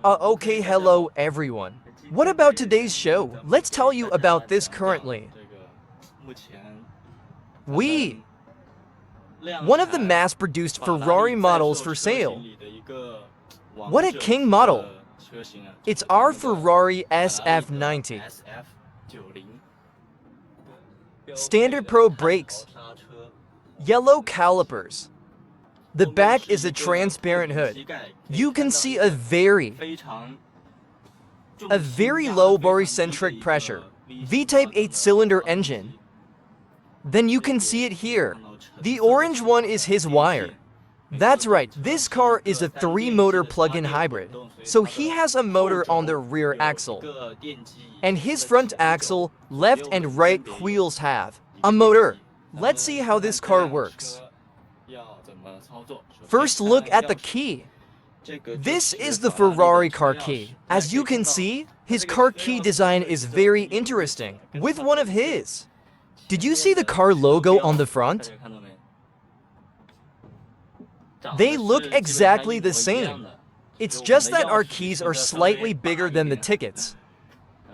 Okay, hello everyone. What about today's show? Let's tell you about this currently. One of the mass-produced Ferrari models for sale. What a king model! It's our Ferrari SF90. Standard Pro brakes. Yellow calipers. The back is a transparent hood. You can see a very low barocentric pressure. V-type 8-cylinder engine. Then you can see it here. The orange one is his wire. That's right, this car is a 3-motor plug-in hybrid. So he has a motor on the rear axle. And his front axle, left and right wheels have a motor. Let's see how this car works. First, look at the key. This is the Ferrari car key. As you can see, his car key design is very interesting, with one of his. Did you see the car logo on the front? They look exactly the same. It's just that our keys are slightly bigger than the tickets.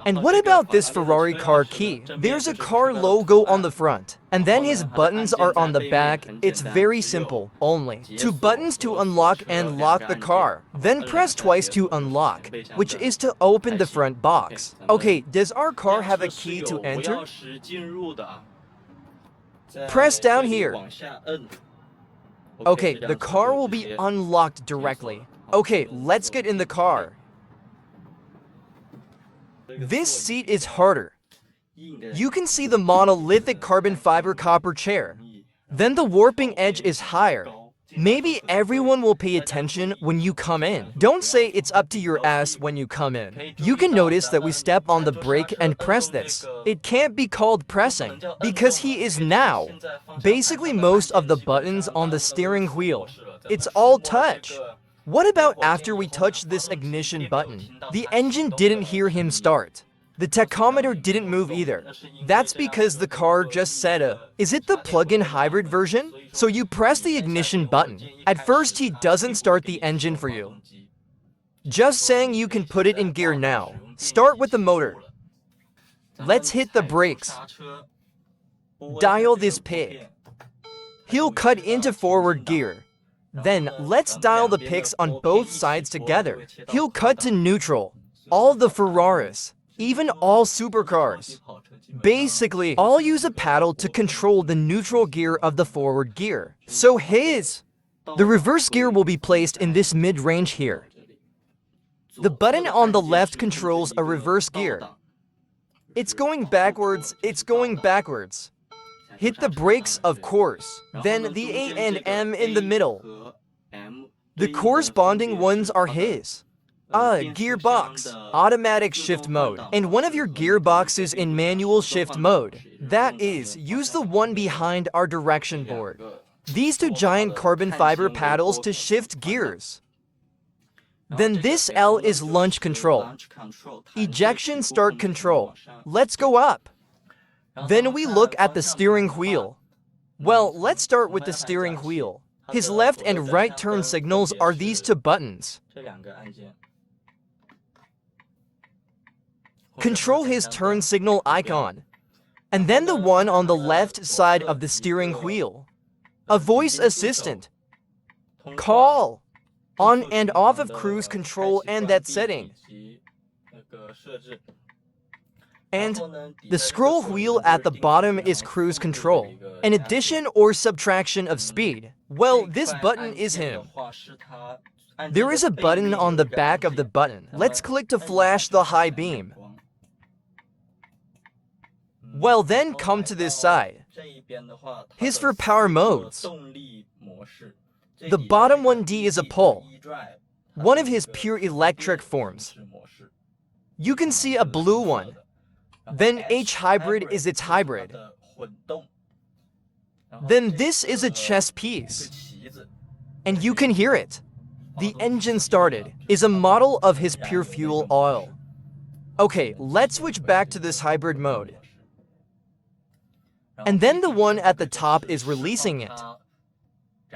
And what about this Ferrari car key? There's a car logo on the front, and then his buttons are on the back. It's very simple, only 2 buttons to unlock and lock the car. Then press twice to unlock, which is to open the front box. Okay, does our car have a key to enter? Press down here. Okay, the car will be unlocked directly. Okay, let's get in the car. This seat is harder. You can see the monolithic carbon fiber copper chair. Then the warping edge is higher. Maybe everyone will pay attention when you come in. Don't say it's up to your ass when you come in. You can notice that we step on the brake and press this. It can't be called pressing, because he is now. Basically most of the buttons on the steering wheel. It's all touch. What about after we touch this ignition button? The engine didn't hear him start. The tachometer didn't move either. That's because the car just said is it the plug-in hybrid version? So you press the ignition button. At first he doesn't start the engine for you. Just saying, you can put it in gear now. Start with the motor. Let's hit the brakes. Dial this pig. He'll cut into forward gear. Then, let's dial the picks on both sides together. He'll cut to neutral. All the Ferraris, even all supercars. Basically, I'll use a paddle to control the neutral gear of the forward gear. So the reverse gear will be placed in this mid-range here. The button on the left controls a reverse gear. It's going backwards, Hit the brakes, of course. Then the A and M in the middle. The corresponding ones are his. Gearbox, automatic shift mode, and one of your gearboxes in manual shift mode. That is, use the one behind our direction board. These 2 giant carbon fiber paddles to shift gears. Then this L is launch control. Ejection start control. Let's go up. Then we look at the steering wheel. Well, let's start with the steering wheel. His left and right turn signals are these 2 buttons. Control his turn signal icon. And then the one on the left side of the steering wheel. A voice assistant. Call. On and off of cruise control and that setting. And the scroll wheel at the bottom is cruise control. An addition or subtraction of speed. Well, this button is him. There is a button on the back of the button. Let's click to flash the high beam. Well, then come to this side. His for power modes. The bottom 1D is a pole. One of his pure electric forms. You can see a blue one. Then H hybrid is its hybrid. Then this is a chess piece. And you can hear it. The engine started is a model of his pure fuel oil. Okay, let's switch back to this hybrid mode. And then the one at the top is releasing it.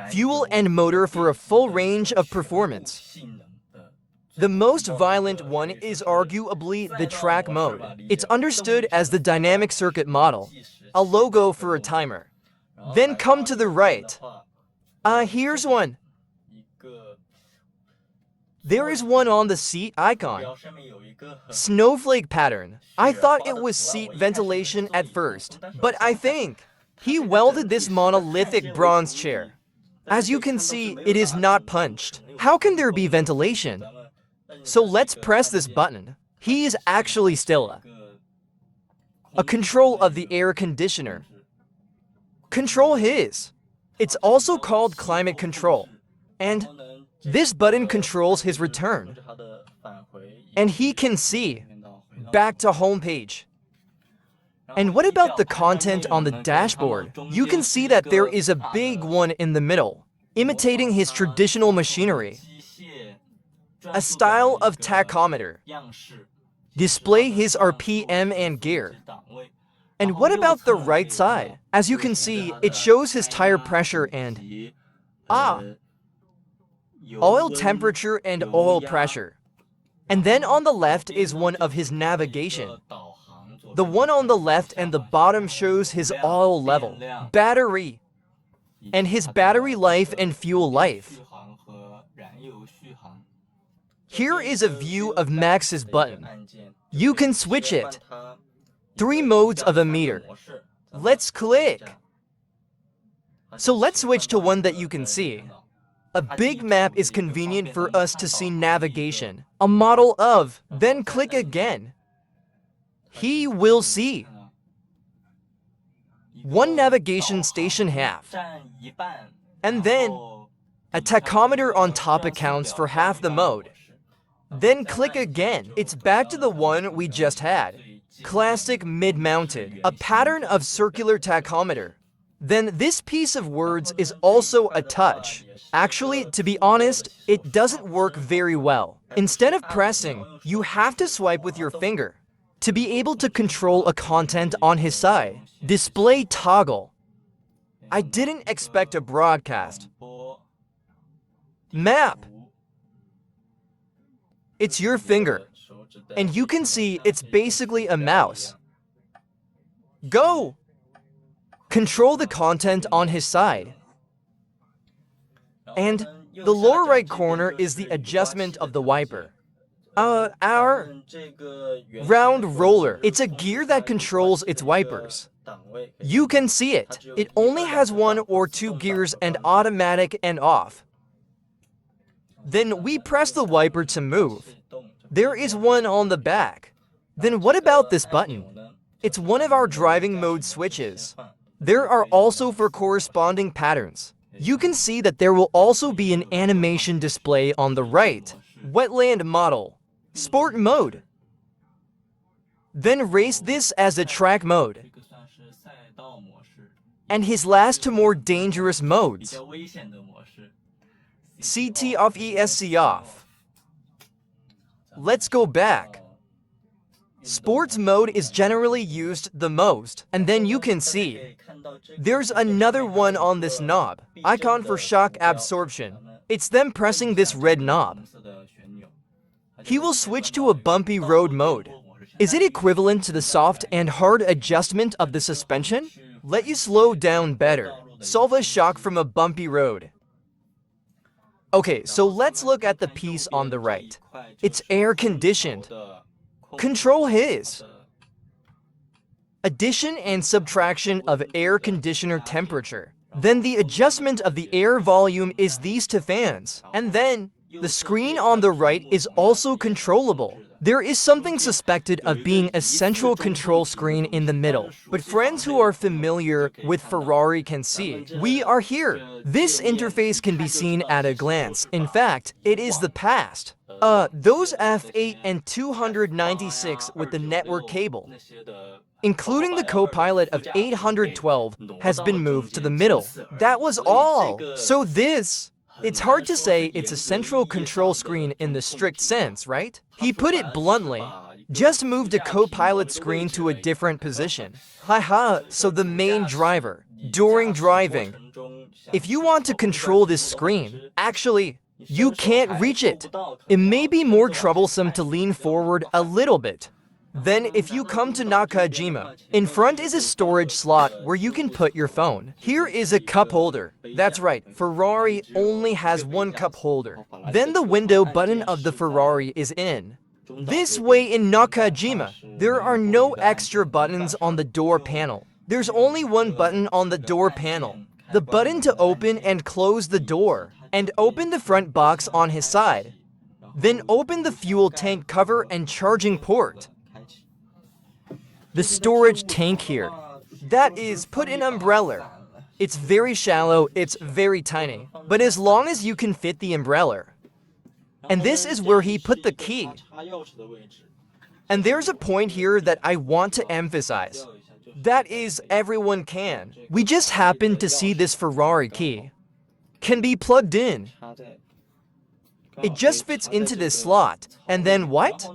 Fuel and motor for a full range of performance. The most violent one is arguably the track mode. It's understood as the dynamic circuit model, a logo for a timer. Then come to the right. Here's one. There is one on the seat icon. Snowflake pattern. I thought it was seat ventilation at first, but I think he welded this monolithic bronze chair. As you can see, it is not punched. How can there be ventilation? So let's press this button. He is actually still a control of the air conditioner. Control his. It's also called climate control. And this button controls his return. And he can see. Back to home page. And what about the content on the dashboard? You can see that there is a big one in the middle, imitating his traditional machinery. A style of tachometer. Display his RPM and gear. And what about the right side? As you can see, it shows his tire pressure and oil temperature and oil pressure. And then on the left is one of his navigation. The one on the left and the bottom shows his oil level, battery, and his battery life and fuel life. Here is a view of Max's button. You can switch it. 3 modes of a meter. Let's click. So let's switch to one that you can see. A big map is convenient for us to see navigation. A model of, then click again. He will see. One navigation station half. And then, a tachometer on top accounts for half the mode. Then click again. It's back to the one we just had. Classic mid-mounted. A pattern of circular tachometer. Then this piece of words is also a touch. Actually, to be honest, it doesn't work very well. Instead of pressing, you have to swipe with your finger. To be able to control a content on his side. Display toggle. I didn't expect a broadcast. Map. It's your finger. And you can see it's basically a mouse. Go! Control the content on his side. And the lower right corner is the adjustment of the wiper. Our round roller. It's a gear that controls its wipers. You can see it. It only has 1 or 2 gears and automatic and off. Then we press the wiper to move. There is one on the back. Then what about this button? It's one of our driving mode switches. There are also for corresponding patterns. You can see that there will also be an animation display on the right. Wetland model. Sport mode. Then race this as a track mode. And his last 2 more dangerous modes. CT off ESC off. Let's go back. Sports mode is generally used the most, and then you can see there's another one on this knob, icon for shock absorption. It's them pressing this red knob. He will switch to a bumpy road mode. Is it equivalent to the soft and hard adjustment of the suspension? Let you slow down better. Solve a shock from a bumpy road. Okay, so let's look at the piece on the right. It's air-conditioned. Control his. Addition and subtraction of air conditioner temperature. Then the adjustment of the air volume is these 2 fans. And then, the screen on the right is also controllable. There is something suspected of being a central control screen in the middle, but friends who are familiar with Ferrari can see. We are here. This interface can be seen at a glance. In fact, it is the past. Those F8 and 296 with the network cable, including the co-pilot of 812, has been moved to the middle. That was all. So it's hard to say it's a central control screen in the strict sense, right? He put it bluntly. Just moved a co-pilot screen to a different position. Haha, so the main driver, during driving. If you want to control this screen, actually, You can't reach it. It may be more troublesome to lean forward a little bit. Then if you come to Nakajima, in front is a storage slot where you can put your phone. Here is a cup holder. That's right, Ferrari only has one cup holder. Then the window button of the Ferrari is in. This way in Nakajima, there are no extra buttons on the door panel. There's only one button on the door panel. The button to open and close the door, and open the front box on his side. Then open the fuel tank cover and charging port. The storage tank here, that is, put an umbrella. It's very shallow, it's very tiny, but as long as you can fit the umbrella. And this is where he put the key. And there's a point here that I want to emphasize. That is, everyone can. We just happen to see this Ferrari key. Can be plugged in. It just fits into this slot. And then what?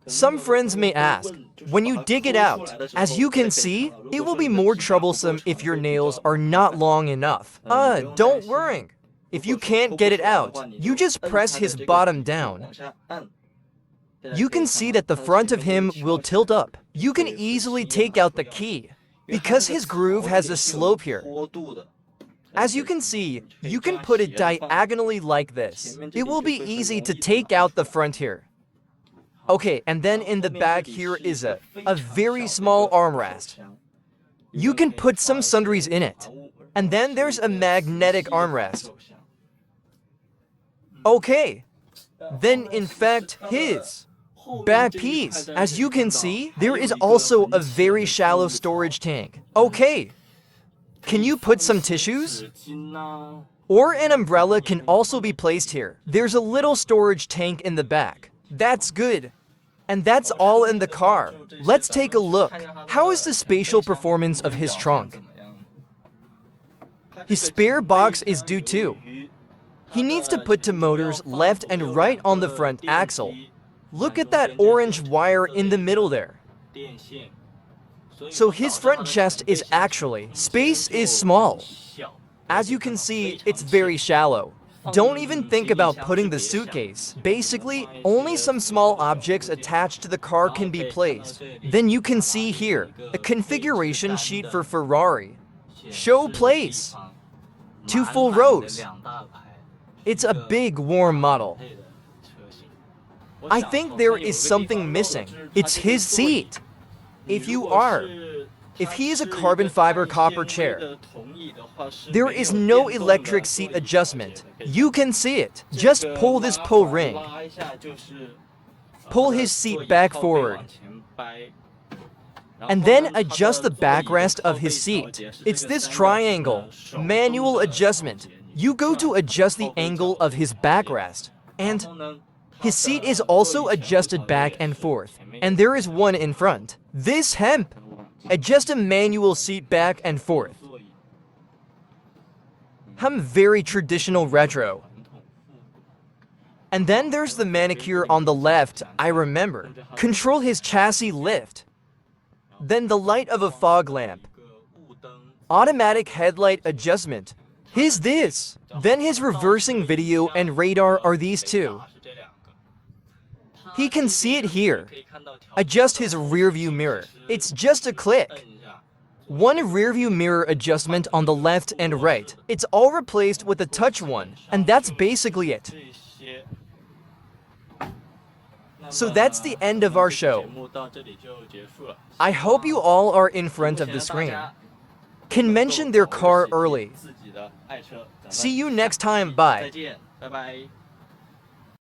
Some friends may ask, when you dig it out, as you can see, it will be more troublesome if your nails are not long enough. Don't worry. If you can't get it out, you just press his bottom down. You can see that the front of him will tilt up. You can easily take out the key, because his groove has a slope here. As you can see, you can put it diagonally like this. It will be easy to take out the front here. Okay, and then in the back here is a very small armrest. You can put some sundries in it. And then there's a magnetic armrest. Okay, then in fact his back piece, as you can see, there is also a very shallow storage tank. Okay, can you put some tissues? Or an umbrella can also be placed here. There's a little storage tank in the back. That's good. And that's all in the car. Let's take a look. How is the spatial performance of his trunk? His spare box is due too. He needs to put two motors left and right on the front axle. Look at that orange wire in the middle there. So his front chest is actually, space is small. As you can see, it's very shallow. Don't even think about putting the suitcase. Basically, only some small objects attached to the car can be placed. Then you can see here, a configuration sheet for Ferrari. Show place. 2 full rows. It's a big, warm model. I think there is something missing. It's his seat. If he is a carbon fiber copper chair, there is no electric seat adjustment. You can see it. Just pull this pull ring. Pull his seat back forward. And then adjust the backrest of his seat. It's this triangle, manual adjustment. You go to adjust the angle of his backrest. And his seat is also adjusted back and forth. And there is one in front. This hemp. Adjust a manual seat back and forth. Very traditional retro. And then there's the manicure on the left, I remember. Control his chassis lift. Then the light of a fog lamp. Automatic headlight adjustment. His this. Then his reversing video and radar are these two. He can see it here. Adjust his rear view mirror. It's just a click. One rear view mirror adjustment on the left and right. It's all replaced with a touch one, and that's basically it. So that's the end of our show. I hope you all are in front of the screen. Can mention their car early. See you next time, bye.